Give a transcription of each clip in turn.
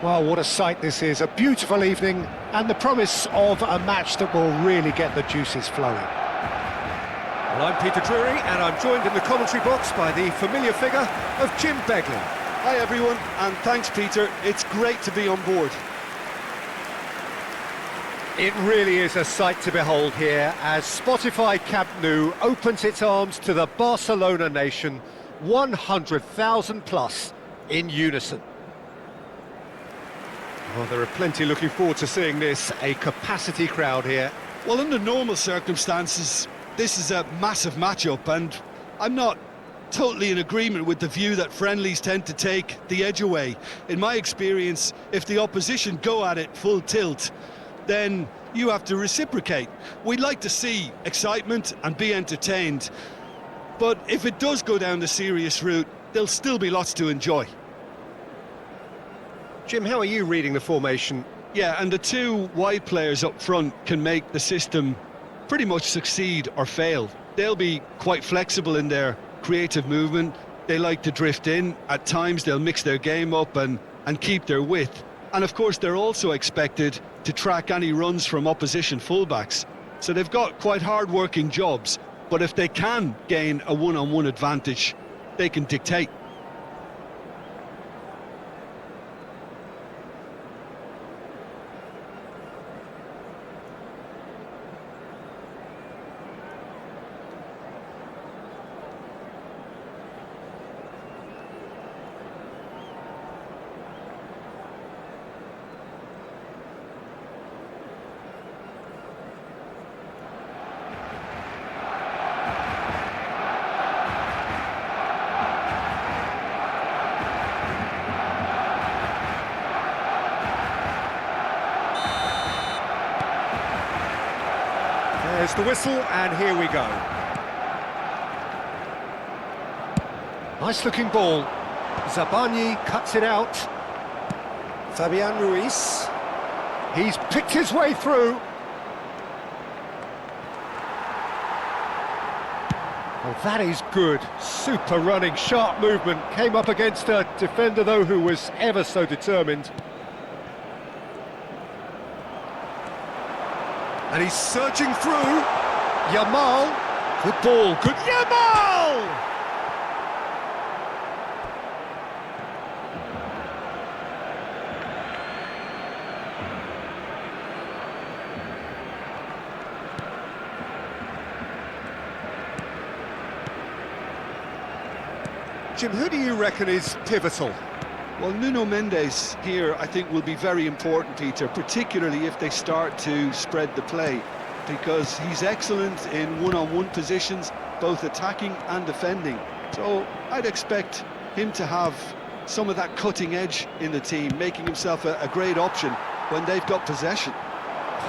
Well, what a sight this is. A beautiful evening and the promise of a match that will really get the juices flowing. Well, I'm Peter Drury and I'm joined in the commentary box by the familiar figure of Jim Begley. Hi everyone, and thanks Peter. It's great to be on board. It really is a sight to behold here as Spotify Camp Nou opens its arms to the Barcelona nation, 100,000 plus in unison. Well, there are plenty looking forward to seeing this, a capacity crowd here. Well, under normal circumstances, this is a massive matchup, and I'm not totally in agreement with the view that friendlies tend to take the edge away. In my experience, if the opposition go at it full tilt, then you have to reciprocate. We'd like to see excitement and be entertained, but if it does go down the serious route, there'll still be lots to enjoy. Jim, how are you reading the formation? Yeah, and the two wide players up front can make the system pretty much succeed or fail. They'll be quite flexible in their creative movement. They like to drift in. At times they'll mix their game up and keep their width. And of course they're also expected to track any runs from opposition fullbacks. So they've got quite hard-working jobs, but if they can gain a one-on-one advantage, they can dictate. There's the whistle, and here we go. Nice looking ball. Zabani cuts it out. Fabian Ruiz. He's picked his way through. Oh, that is good. Super running, sharp movement. Came up against a defender, though, who was ever so determined. And he's surging through. Yamal. Good ball. Good Yamal! Jim, who do you reckon is pivotal? Well, Nuno Mendes here, I think, will be very important, Peter, particularly if they start to spread the play, because he's excellent in one-on-one positions, both attacking and defending. So I'd expect him to have some of that cutting edge in the team, making himself a great option when they've got possession.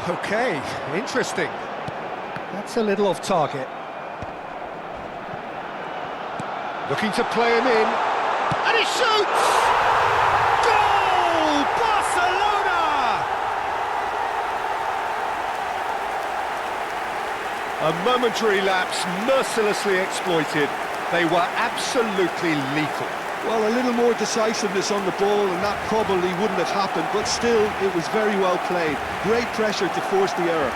Okay, interesting. That's a little off target. Looking to play him in, and he shoots! A momentary lapse, mercilessly exploited. They were absolutely lethal. Well, a little more decisiveness on the ball and that probably wouldn't have happened, but still, it was very well played. Great pressure to force the error.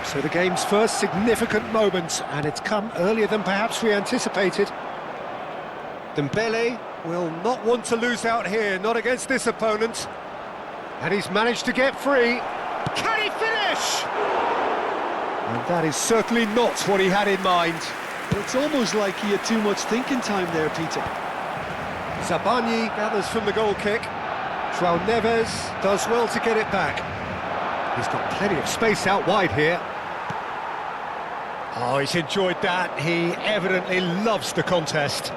So the game's first significant moment, and it's come earlier than perhaps we anticipated. Dembele will not want to lose out here, not against this opponent. And he's managed to get free. Can he finish? And that is certainly not what he had in mind. It's almost like he had too much thinking time there, Peter. Zabani gathers from the goal kick. João Neves does well to get it back. He's got plenty of space out wide here. Oh, he's enjoyed that. He evidently loves the contest.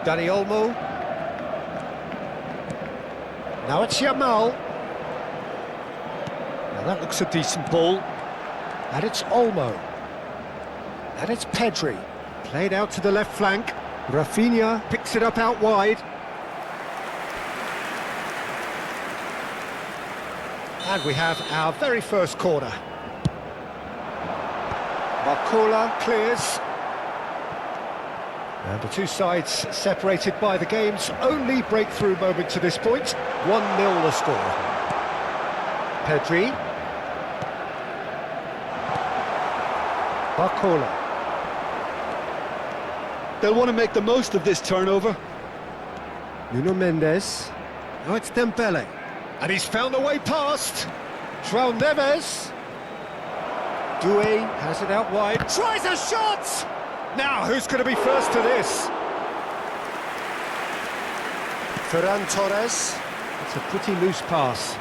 Dani Olmo. Now it's Yamal. Now that looks a decent ball. And it's Olmo. And it's Pedri. Played out to the left flank. Rafinha picks it up out wide. And we have our very first corner. Barcola clears. And the two sides separated by the game's only breakthrough moment to this point. 1-0 the score. Pedri. Barcola. They'll want to make the most of this turnover. Nuno Mendes. Now it's Dembele. And he's found a way past. João Neves. Doué has it out wide. Tries a shot! Now, who's going to be first to this? Ferran Torres. It's a pretty loose pass.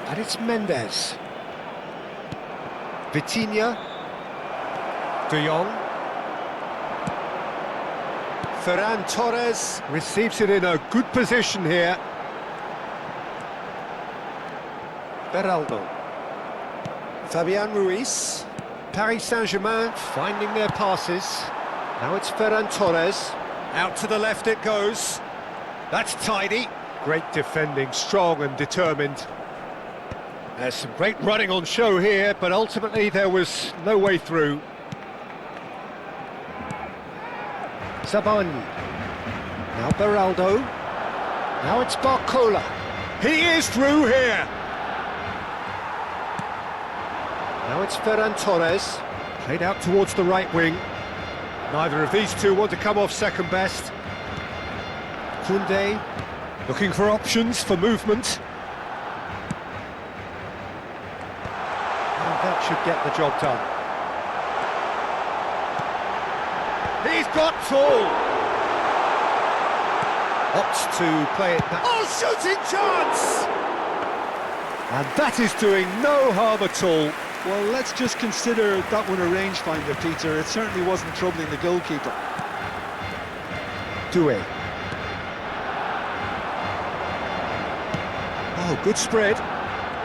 And it's Mendes. Vitinha. De Jong. Ferran Torres receives it in a good position here. Beraldo. Fabian Ruiz. Paris Saint-Germain finding their passes. Now it's Ferran Torres. Out to the left it goes. That's tidy. Great defending, strong and determined. There's some great running on show here, but ultimately there was no way through. Zabani. Now Beraldo. Now it's Barcola. He is through here. Now it's Ferran Torres. Played out towards the right wing. Neither of these two want to come off second best. Koundé looking for options for movement. And that should get the job done. He's got tall. Opts to play it back. Oh, shooting chance! And that is doing no harm at all. Well, let's just consider that one a rangefinder, Peter. It certainly wasn't troubling the goalkeeper. Doué. Oh, good spread.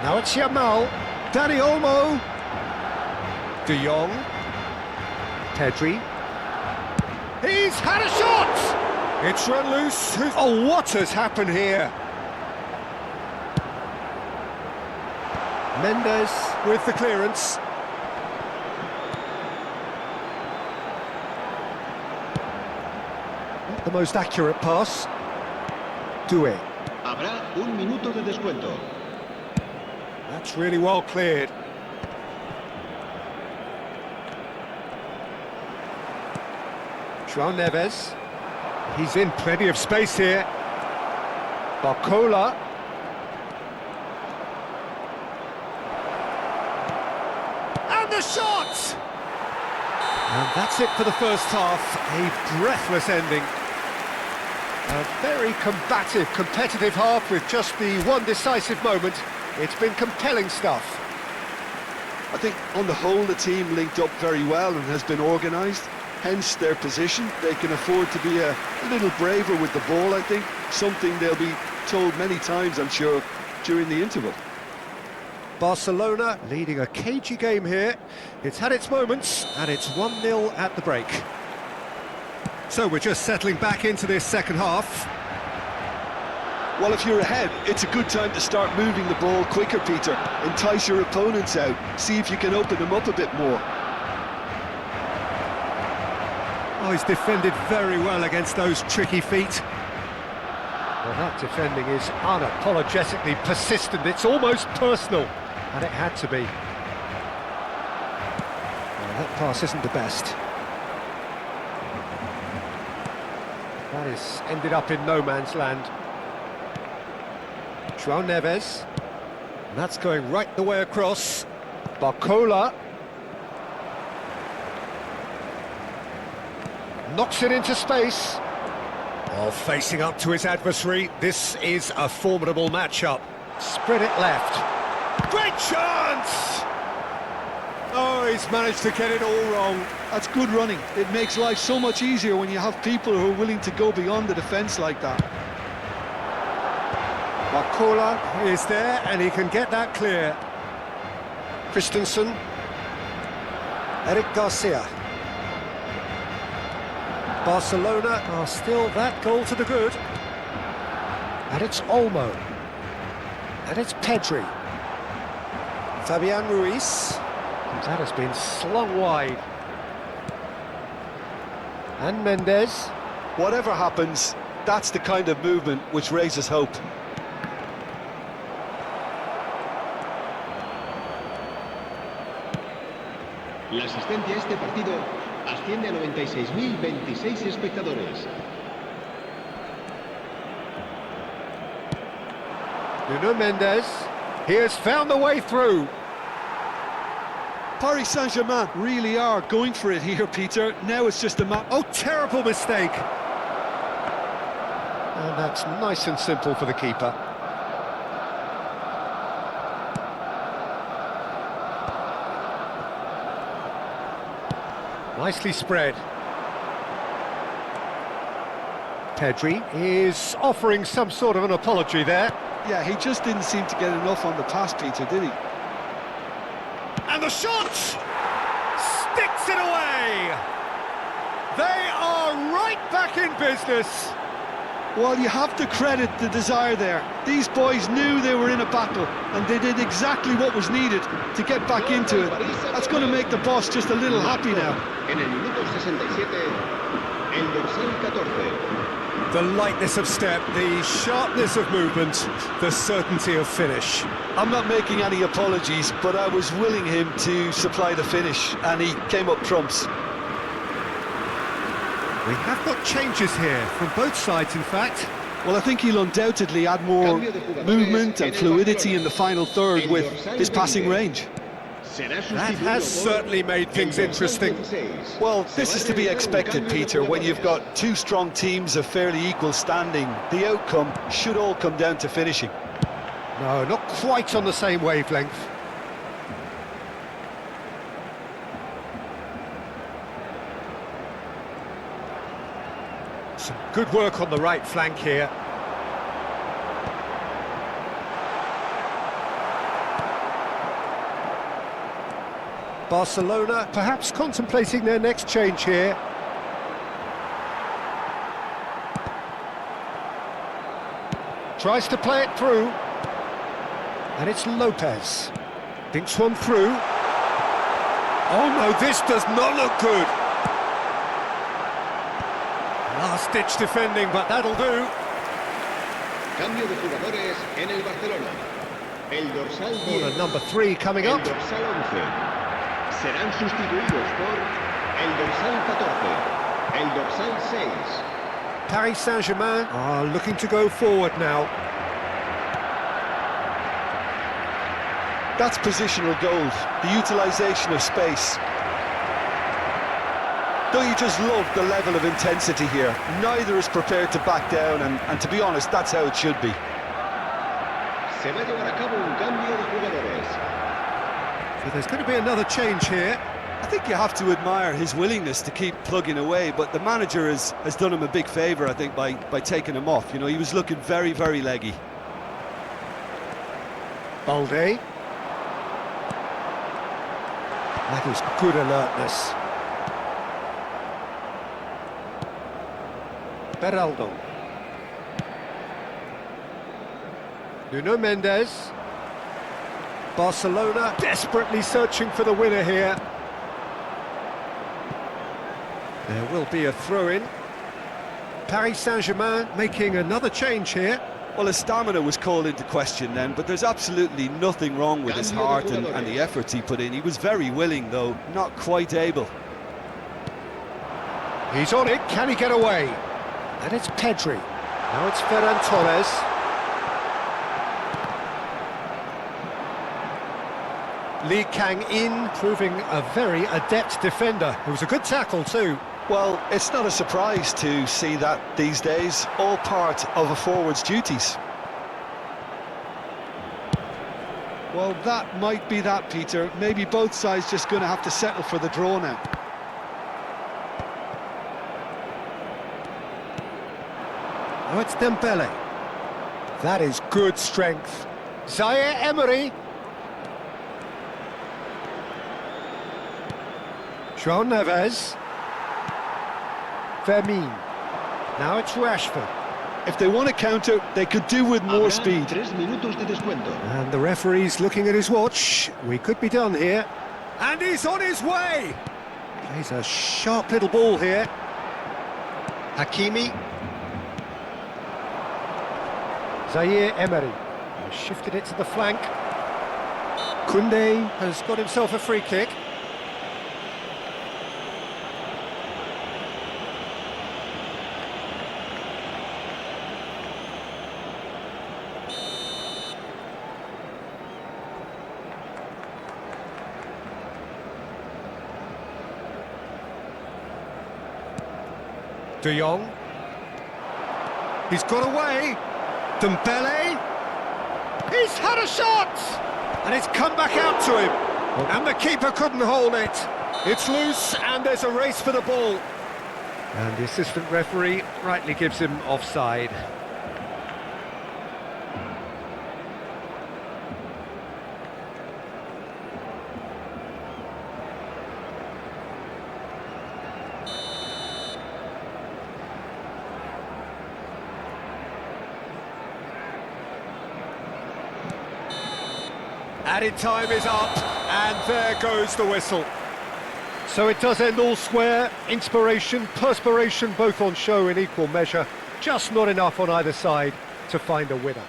Now it's Yamal. Dani Olmo. De Jong. Pedri. He's had a shot! It's run loose. Oh, what has happened here? Mendes with the clearance. Not the most accurate pass. Doué. Habrá un minuto de descuento. That's really well cleared. João Neves. He's in plenty of space here. Barcola. And the shot! And that's it for the first half. A breathless ending. A very combative, competitive half with just the one decisive moment. It's been compelling stuff. I think on the whole the team linked up very well and has been organised. Hence their position. They can afford to be a little braver with the ball, I think. Something they'll be told many times, I'm sure, during the interval. Barcelona leading a cagey game here. It's had its moments, and it's 1-0 at the break. So we're just settling back into this second half. Well, if you're ahead, it's a good time to start moving the ball quicker, Peter. Entice your opponents out. See if you can open them up a bit more. Oh, he's defended very well against those tricky feet. Well, that defending is unapologetically persistent. It's almost personal, and it had to be. Well, that pass isn't the best. That is ended up in no man's land. João Neves. And that's going right the way across. Barcola. Knocks it into space. Oh, facing up to his adversary. This is a formidable matchup. Spread it left. Great chance! Oh, he's managed to get it all wrong. That's good running. It makes life so much easier when you have people who are willing to go beyond the defence like that. Barcola is there, and he can get that clear. Christensen. Eric Garcia. Barcelona are still that goal to the good. And it's Olmo. And it's Pedri. Fabian Ruiz. That has been slung wide. And Mendes. Whatever happens, that's the kind of movement which raises hope. La asistencia a este partido asciende a 96.026 espectadores. Nuno Mendes. He has found the way through. Paris Saint-Germain really are going for it here, Peter. Now it's just a matter... Oh, terrible mistake. And that's nice and simple for the keeper. Nicely spread. Pedri is offering some sort of an apology there. Yeah, he just didn't seem to get enough on the pass, Peter, did he? And the shot! Sticks it away! They are right back in business. Well, you have to credit the desire there. These boys knew they were in a battle, and they did exactly what was needed to get back into it. That's going to make the boss just a little happy now. En el minuto 67, el dorsal 14. The lightness of step, the sharpness of movement, the certainty of finish. I'm not making any apologies, but I was willing him to supply the finish, and he came up trumps. We have got changes here, from both sides in fact. Well, I think he'll undoubtedly add more movement and fluidity in the final third with his passing range. That has certainly made things interesting. Well, this is to be expected, Peter. When you've got two strong teams of fairly equal standing, the outcome should all come down to finishing. No, not quite on the same wavelength. Some good work on the right flank here. Barcelona perhaps contemplating their next change here. Tries to play it through. And it's Lopez. Thinks one through. Oh no, this does not look good. Last-ditch defending, but that'll do. Cambio de jugadores en el Barcelona. El dorsal 10. Corner number 3 coming up. El dorsal 11. Serán sustituidos por el dorsal 14. El dorsal 6. Paris Saint-Germain are looking to go forward now. That's positional gold, the utilisation of space. Don't you just love the level of intensity here? Neither is prepared to back down, and to be honest, that's how it should be. Se va a llevar a cabo un cambio de jugadores. So there's going to be another change here. I think you have to admire his willingness to keep plugging away, but the manager has done him a big favour, I think, by taking him off. You know, he was looking very, very leggy. Balde. That is good alertness. Beraldo. Nuno Mendes. Barcelona desperately searching for the winner here. There will be a throw-in. Paris Saint-Germain making another change here. Well, his stamina was called into question then, but there's absolutely nothing wrong with his heart and the efforts he put in. He was very willing, though, not quite able. He's on it, can he get away? And it's Pedri. Now it's Ferran Torres. Lee Kang-in proving a very adept defender. It was a good tackle too. Well, it's not a surprise to see that these days, all part of a forward's duties. Well, that might be that, Peter. Maybe both sides just going to have to settle for the draw now. Now it's Dembele. That is good strength. Zaire Emery. João Neves. Vermin. Now it's Rashford. If they want to counter, they could do with more Habrá speed. 3 minutos de descuento. And the referee's looking at his watch. We could be done here. And he's on his way! Plays a sharp little ball here. Hakimi. Zaire Emery has shifted it to the flank. Koundé has got himself a free kick. De Jong. He's got away. Dembele. He's had a shot! And it's come back out to him. And the keeper couldn't hold it. It's loose and there's a race for the ball. And the assistant referee rightly gives him offside. Added time is up, and there goes the whistle. So it does end all square. Inspiration, perspiration, both on show in equal measure. Just not enough on either side to find a winner.